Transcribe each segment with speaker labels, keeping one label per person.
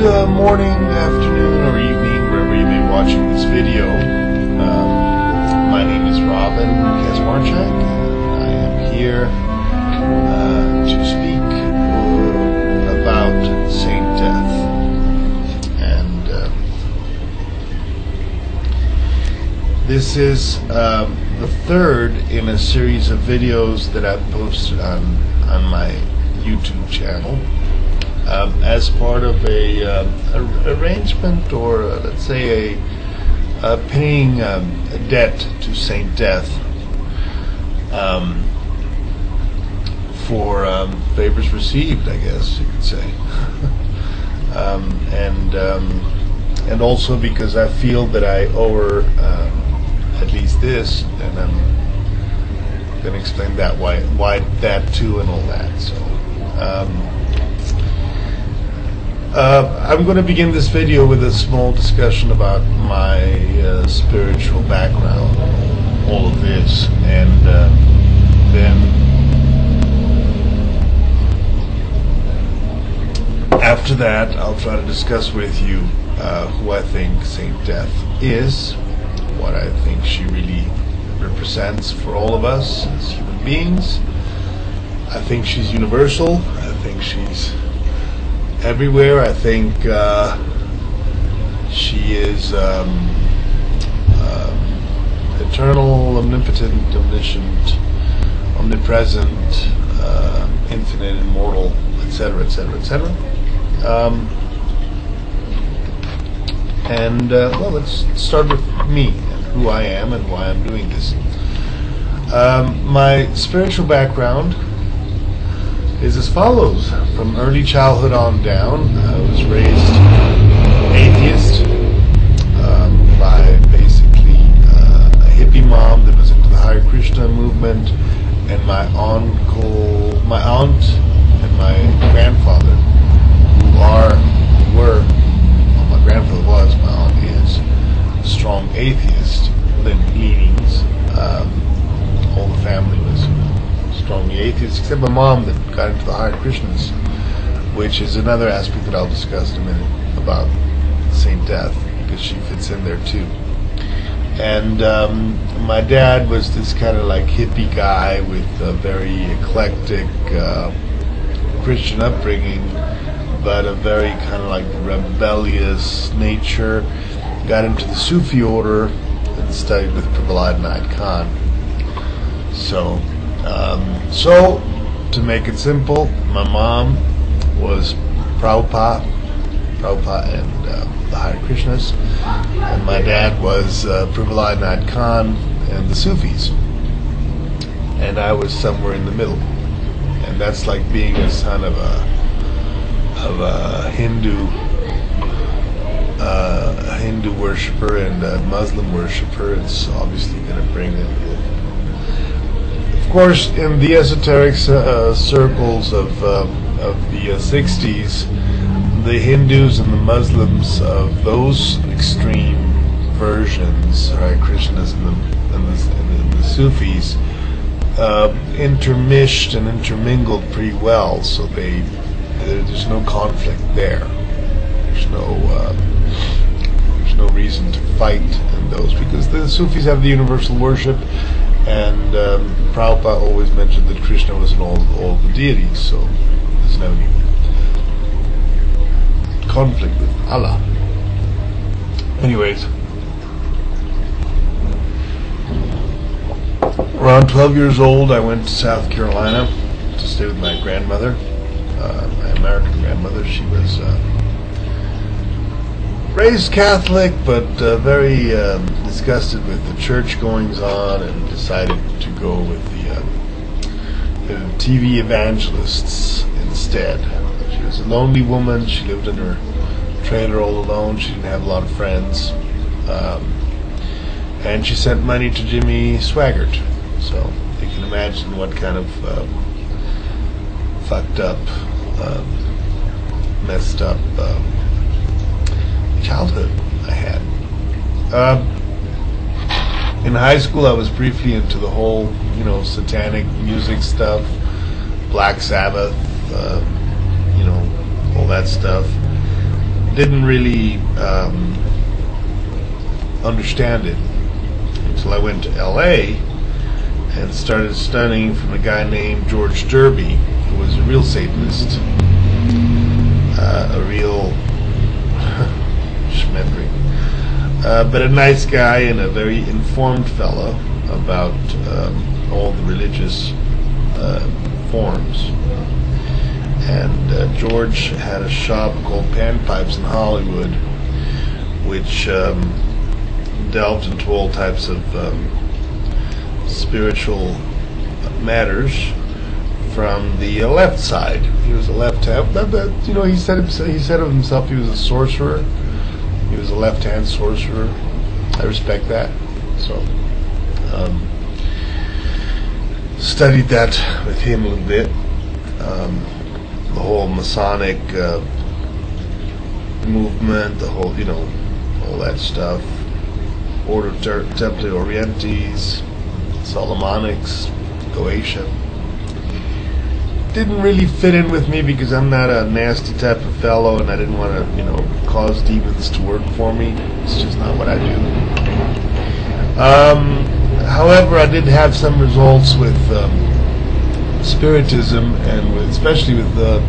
Speaker 1: morning, afternoon, or evening, wherever you may be watching this video. My name is Robin Kazmarchak, and I am here to speak about Saint Death. And this is the third in a series of videos that I've posted on my YouTube channel. As part of a arrangement, or let's say a paying a debt to Saint Death for favors received, I guess you could say, and also because I feel that I owe her at least this, and I'm going to explain that why that too and all that. So. I'm going to begin this video with a small discussion about my spiritual background, all of this, and then after that I'll try to discuss with you who I think Saint Death is, what I think she really represents for all of us as human beings. I think she's universal. I think she's everywhere. I think she is eternal, omnipotent, omniscient, omnipresent, infinite, immortal, etc., etc., etc. Well, let's start with me and who I am and why I'm doing this. My spiritual background is as follows. From early childhood on down, I was raised atheist by basically a hippie mom that was into the Hare Krishna movement, and my aunt and my grandfather, my grandfather was, my aunt is, strong atheist leanings. All the family was strongly atheist, except my mom that got into the Hare Krishnas, which is another aspect that I'll discuss in a minute about Saint Death, because she fits in there too. And my dad was this kind of like hippie guy with a very eclectic Christian upbringing, but a very kind of like rebellious nature. Got into the Sufi order and studied with Prabhupada Nayat Khan. So to make it simple, my mom was Prabhupada and the Hare Krishnas, and my dad was Prabhupada Nayat Khan and the Sufis, and I was somewhere in the middle. And that's like being a son of a Hindu worshiper and a Muslim worshiper. It's obviously going to bring it. Of course, in the esoteric circles of the 60s, the Hindus and the Muslims of those extreme versions, Hare Krishnas and the Sufis, intermished and intermingled pretty well. So there's no conflict there. There's no reason to fight in those, because the Sufis have the universal worship. And Prabhupada always mentioned that Krishna was in all the deities, so there's no conflict with Allah. Anyways, around 12 years old, I went to South Carolina to stay with my grandmother, my American grandmother. She was raised Catholic, but very disgusted with the church goings on, and decided to go with the TV evangelists instead. She was a lonely woman. She lived in her trailer all alone. She didn't have a lot of friends, and she sent money to Jimmy Swaggart. So you can imagine what kind of fucked up, messed up childhood I had. In high school, I was briefly into the whole, satanic music stuff, Black Sabbath, all that stuff. didn't really understand it until I went to LA and started studying from a guy named George Derby, who was a real Satanist, a real schmendrick, but a nice guy and a very informed fellow about all the religious forms. And George had a shop called Panpipes in Hollywood, which delved into all types of spiritual matters from the left side. He was a left-hand, you know, he said of himself he was a sorcerer. He was a left-hand sorcerer. I respect that. So studied that with him a little bit. The whole Masonic movement, the whole, you know, all that stuff. Order Templi Orientis, Solomonics, Goetia. Didn't really fit in with me because I'm not a nasty type of fellow, and I didn't want to, you know, cause demons to work for me. It's just not what I do. However, I did have some results with Spiritism, and especially with the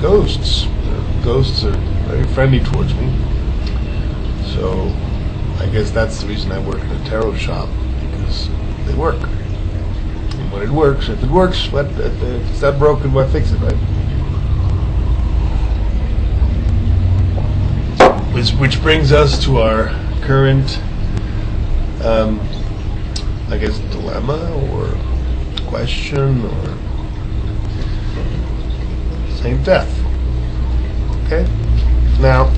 Speaker 1: ghosts. Ghosts are very friendly towards me, so I guess that's the reason I work in a tarot shop, because they work. And when it works, if it works, if it's not broken, why fix it, right? Which brings us to our current, I guess, dilemma or question or Saint Death. Okay? Now,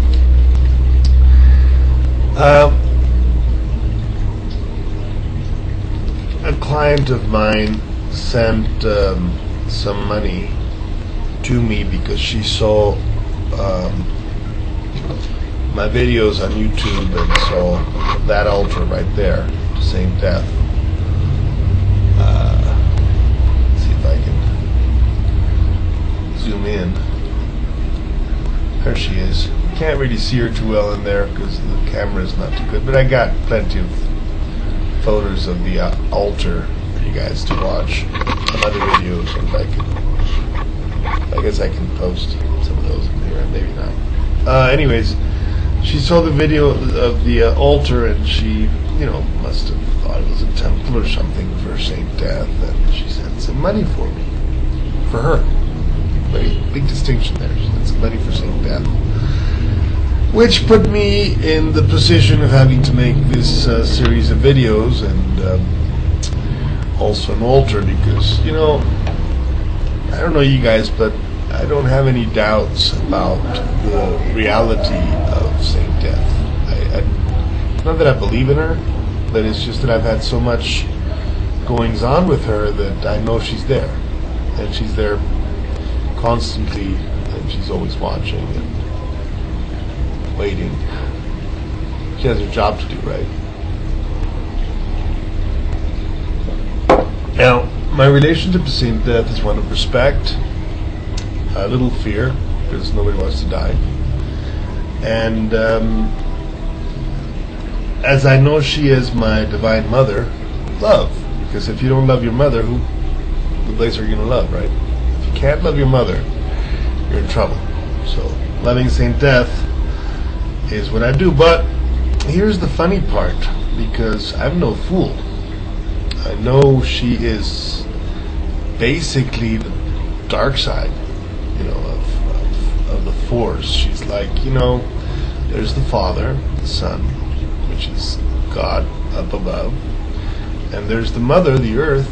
Speaker 1: a client of mine sent some money to me because she saw my videos on YouTube and saw that altar right there, Saint Death. Let's see if I can zoom in. There she is. Can't really see her too well in there because the camera is not too good, but I got plenty of photos of the altar for you guys to watch on other videos, and I guess I can post some of those in here, maybe not. Anyways, she saw the video of the altar, and she, you know, must have thought it was a temple or something for Saint Death, and she sent some money for me, for her. Very big distinction there. She sent some money for Saint Death, which put me in the position of having to make this series of videos, and also an altar, because, you know, I don't know you guys, but I don't have any doubts about the reality of Saint Death. Not that I believe in her, but it's just that I've had so much goings on with her that I know she's there, and she's there constantly, and she's always watching and waiting. She has her job to do, right? Now, my relationship to Saint Death is one of respect, a little fear, because nobody wants to die, and as I know she is my divine mother, love. Because if you don't love your mother, who place are you going to love, right? If you can't love your mother, you're in trouble. So, loving Saint Death is what I do. But here's the funny part, because I'm no fool. I know she is basically the dark side, you know, of the force. She's like, you know, there's the Father, the Son, which is God up above, and there's the Mother, the Earth,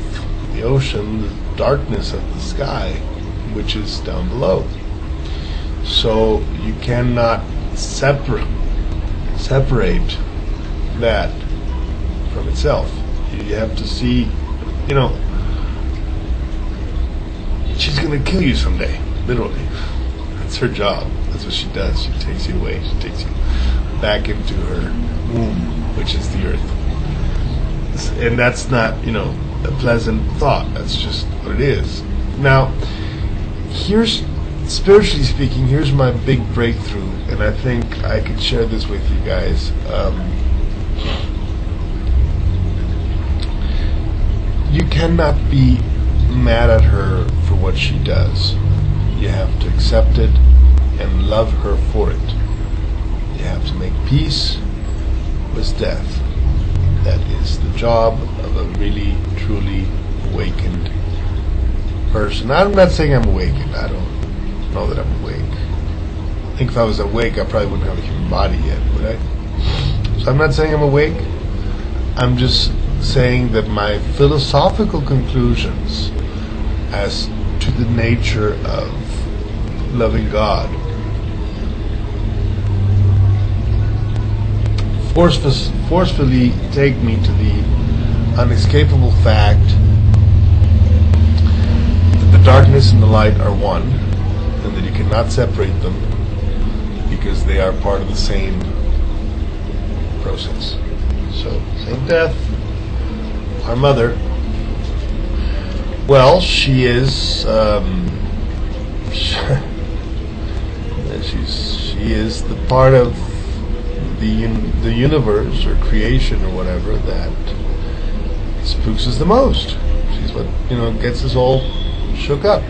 Speaker 1: the ocean, the darkness of the sky, which is down below. So you cannot separate that from itself. You have to see, you know, she's going to kill you someday, literally. That's her job. That's what she does. She takes you away. She takes you back into her womb, which is the earth. And that's not, you know, a pleasant thought. That's just what it is. Now, here's spiritually speaking, here's my big breakthrough, and I think I could share this with you guys. You cannot be mad at her for what she does. You have to accept it and love her for it. You have to make peace with death. That is the job of a really, truly awakened person. I'm not saying I'm awakened. I don't know that I'm awake. I think if I was awake, I probably wouldn't have a human body yet, would I? So I'm not saying I'm awake. I'm just saying that my philosophical conclusions as to the nature of loving God forcefully take me to the unescapable fact that the darkness and the light are one, and that you cannot separate them because they are part of the same process. So, Saint Death, our mother, well, she is she is the part of the universe or creation or whatever that spooks us the most. She's what gets us all shook up.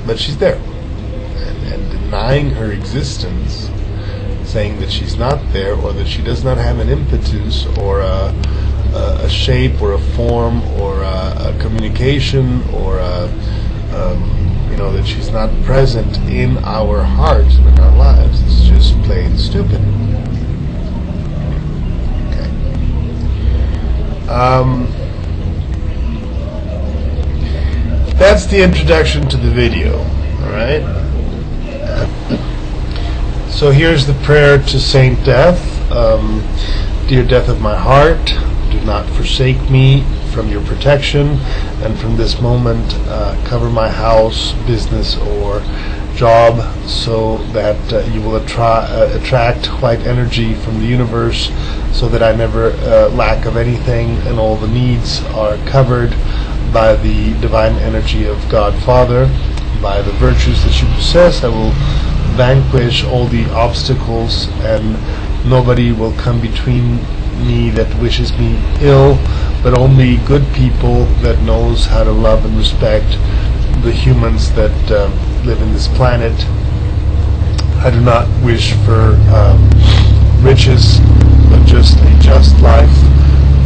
Speaker 1: But she's there, and denying her existence, saying that she's not there, or that she does not have an impetus or a shape or a form or a communication or that she's not present in our hearts and in our lives. It's just plain stupid. Okay. That's the introduction to the video. Alright? So here's the prayer to Saint Death. Dear Death of my heart, do not forsake me from your protection, and from this moment cover my house, business, or job, so that you will attract white energy from the universe, so that I never lack of anything, and all the needs are covered by the divine energy of God Father. By the virtues that you possess, I will vanquish all the obstacles, and nobody will come between me that wishes me ill, but only good people that knows how to love and respect the humans that live in this planet. I do not wish for riches, but just a just life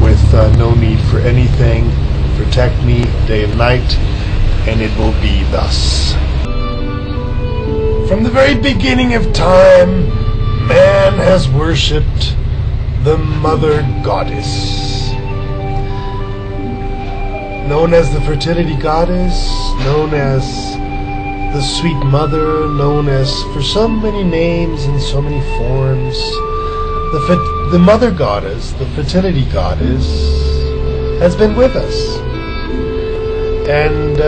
Speaker 1: with no need for anything. Protect me day and night, and it will be thus. From the very beginning of time, man has worshipped the Mother Goddess, known as the Fertility Goddess, known as the Sweet Mother, known as for so many names and so many forms. The Mother Goddess, the Fertility Goddess, has been with us. And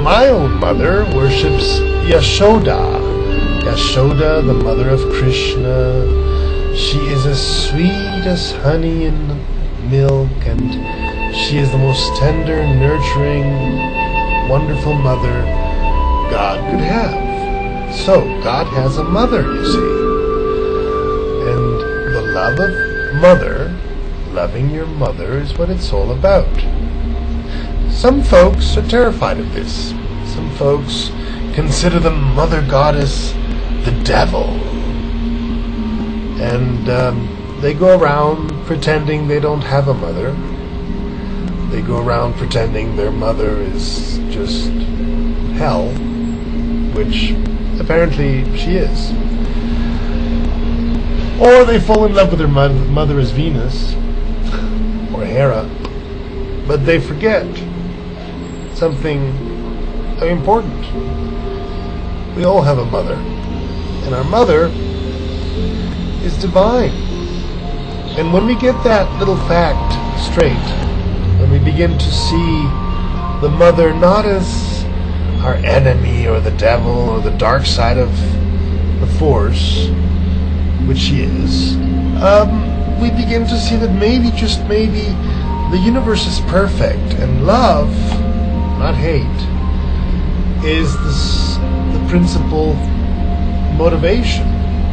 Speaker 1: my own mother worships Yashoda. Yashoda, the mother of Krishna. She is as sweet as honey and milk, and she is the most tender, nurturing, wonderful mother God could have. So, God has a mother, you see. And the love of mother, loving your mother, is what it's all about. Some folks are terrified of this. Some folks consider the Mother Goddess the devil. And they go around pretending they don't have a mother. They go around pretending their mother is just hell, which apparently she is. Or they fall in love with their mother as Venus or Hera, but they forget something important. We all have a mother, and our mother is divine. And when we get that little fact straight, when we begin to see the mother not as our enemy or the devil or the dark side of the force, which she is, we begin to see that maybe, just maybe, the universe is perfect, and love, not hate, is the principal motivation,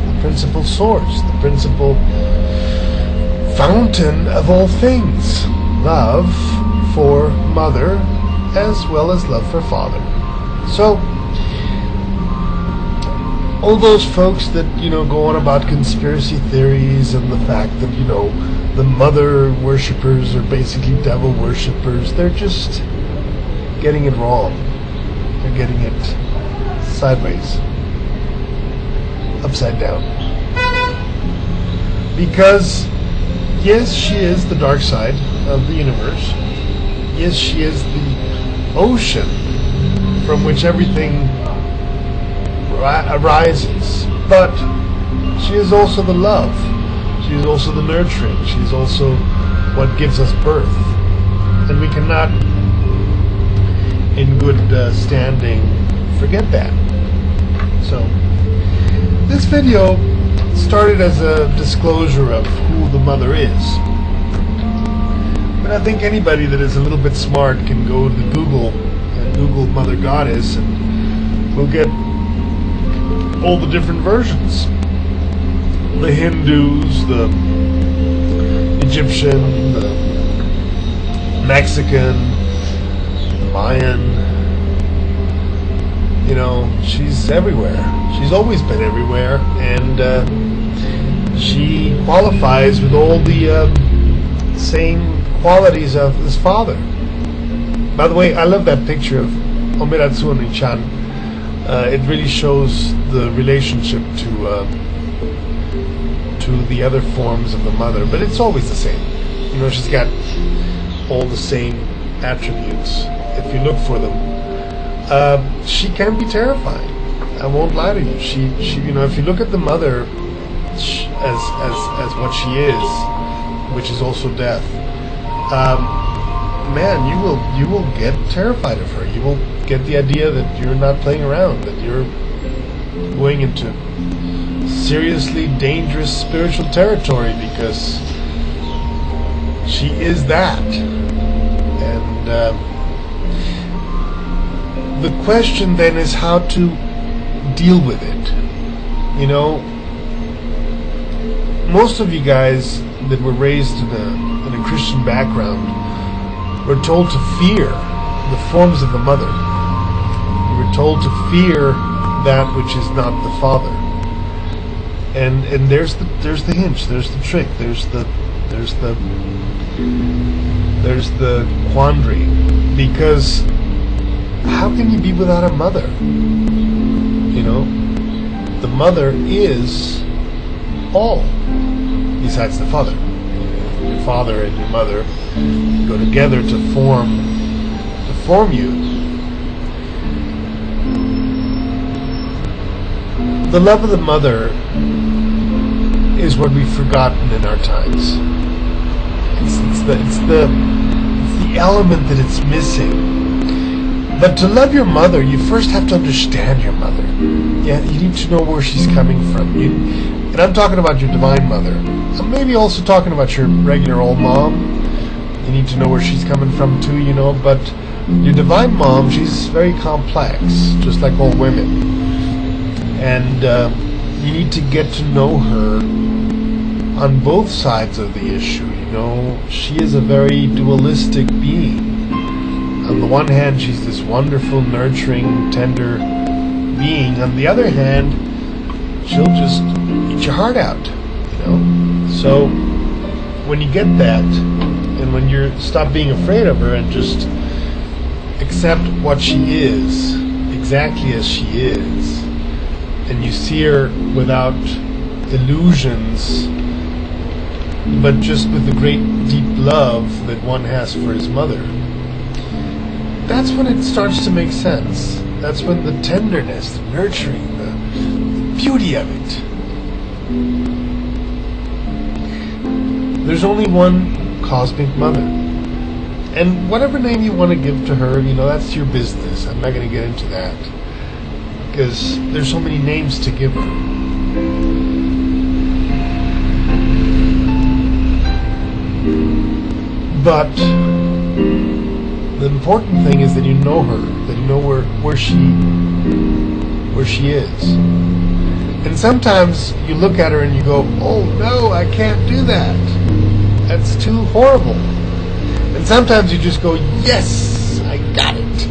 Speaker 1: the principal source, the principal fountain of all things. Love for mother as well as love for father. So all those folks that, go on about conspiracy theories and the fact that, the mother worshippers are basically devil worshippers, they're just getting it wrong. They're getting it sideways, upside down. Because, yes, she is the dark side of the universe. Yes, she is the ocean from which everything arises. But she is also the love. She is also the nurturing. She is also what gives us birth. And we cannot, in good standing, forget that. So, this video started as a disclosure of who the mother is. But I think anybody that is a little bit smart can go to Google and Google Mother Goddess, and we'll get all the different versions. The Hindus, the Egyptian, the Mexican, the Mayan. She's everywhere. She's always been everywhere, and she qualifies with all the same qualities of his father. By the way, I love that picture of Omiratsu Oni-chan. It really shows the relationship to the other forms of the mother, but it's always the same. She's got all the same attributes if you look for them. She can be terrifying. I won't lie to you. She if you look at the mother as what she is, which is also death, man, you will get terrified of her. You will get the idea that you're not playing around, that you're going into seriously dangerous spiritual territory, because she is that. And the question then is how to deal with it. Most of you guys that were raised in a Christian background were told to fear the forms of the mother. You were told to fear that which is not the father. And there's the hinge, there's the trick, there's the quandary. Because how can you be without a mother? The mother is all besides the father. Your father and your mother go together to form you. The love of the mother is what we've forgotten in our times. It's the element that it's missing. But to love your mother, you first have to understand your mother. Yeah, you need to know where she's coming from. And I'm talking about your divine mother. I'm maybe also talking about your regular old mom. You need to know where she's coming from too, But your divine mom, she's very complex, just like all women. And you need to get to know her on both sides of the issue. She is a very dualistic being. On the one hand, she's this wonderful, nurturing, tender being. On the other hand, she'll just eat your heart out, So when you get that, and when you stop being afraid of her and just accept what she is, exactly as she is, and you see her without illusions, but just with the great deep love that one has for his mother, that's when it starts to make sense. That's when the tenderness, the nurturing, the beauty of it. There's only one cosmic mother. And whatever name you want to give to her, that's your business. I'm not going to get into that, because there's so many names to give her. But The important thing is that you know her, that you know where she is. And sometimes you look at her and you go, oh no, I can't do that. That's too horrible. And sometimes you just go, yes, I got it.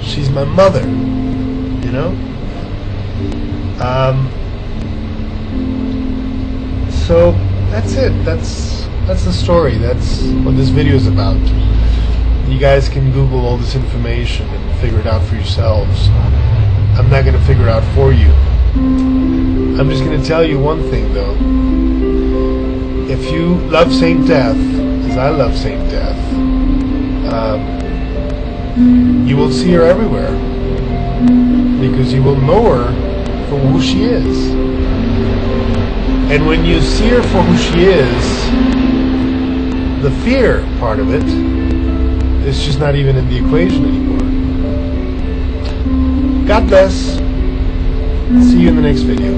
Speaker 1: She's my mother. You know? So that's it. That's the story. That's what this video is about. You guys can Google all this information and figure it out for yourselves. I'm not going to figure it out for you. I'm just going to tell you one thing, though. If you love Saint Death, as I love Saint Death, you will see her everywhere, because you will know her for who she is. And when you see her for who she is, the fear part of it is just not even in the equation anymore. God bless. See you in the next video.